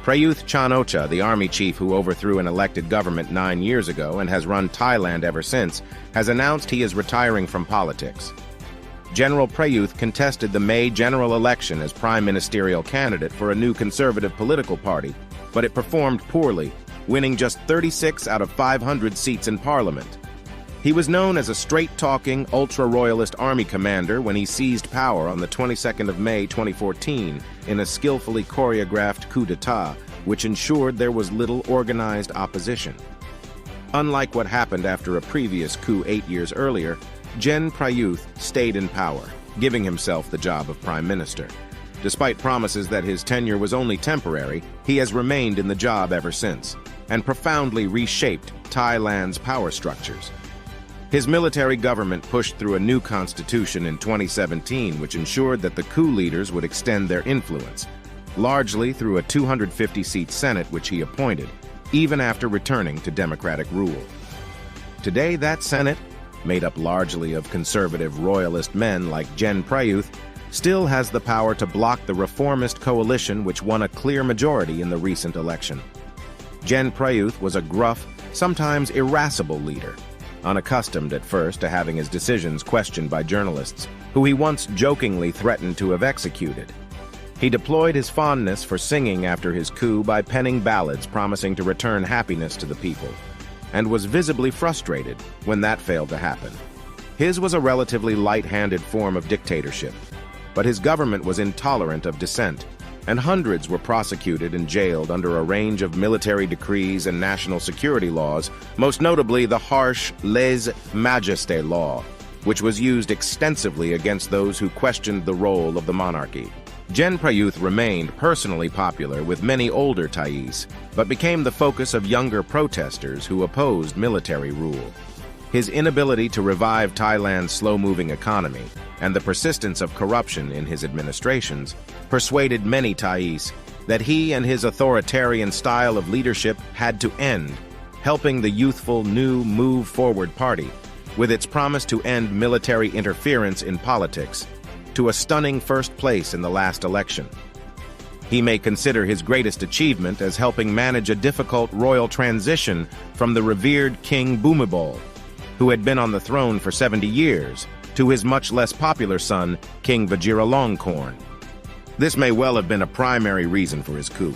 Prayuth Chan-ocha, the army chief who overthrew an elected government 9 years ago and has run Thailand ever since, has announced he is retiring from politics. General Prayuth contested the May general election as prime ministerial candidate for a new conservative political party, but it performed poorly, winning just 36 out of 500 seats in parliament. He was known as a straight-talking, ultra-royalist army commander when he seized power on the 22nd of May 2014 in a skillfully choreographed coup d'etat, which ensured there was little organized opposition. Unlike what happened after a previous coup 8 years earlier, Gen Prayuth stayed in power, giving himself the job of prime minister. Despite promises that his tenure was only temporary, he has remained in the job ever since, and profoundly reshaped Thailand's power structures. His military government pushed through a new constitution in 2017, which ensured that the coup leaders would extend their influence, largely through a 250-seat Senate which he appointed, even after returning to democratic rule. Today, that Senate, made up largely of conservative royalist men like Gen Prayuth, still has the power to block the reformist coalition which won a clear majority in the recent election. Gen Prayuth was a gruff, sometimes irascible leader, unaccustomed at first to having his decisions questioned by journalists, who he once jokingly threatened to have executed. He deployed his fondness for singing after his coup by penning ballads promising to return happiness to the people, and was visibly frustrated when that failed to happen. His was a relatively light-handed form of dictatorship, but his government was intolerant of dissent, and hundreds were prosecuted and jailed under a range of military decrees and national security laws, most notably the harsh lèse-majesté law, which was used extensively against those who questioned the role of the monarchy. Gen Prayuth remained personally popular with many older Thais, but became the focus of younger protesters who opposed military rule. His inability to revive Thailand's slow-moving economy and the persistence of corruption in his administrations persuaded many Thais that he and his authoritarian style of leadership had to end, helping the youthful new Move Forward Party, with its promise to end military interference in politics, to a stunning first place in the last election. He may consider his greatest achievement as helping manage a difficult royal transition from the revered King Bhumibol, who had been on the throne for 70 years, to his much less popular son, King Vajiralongkorn. This may well have been a primary reason for his coup.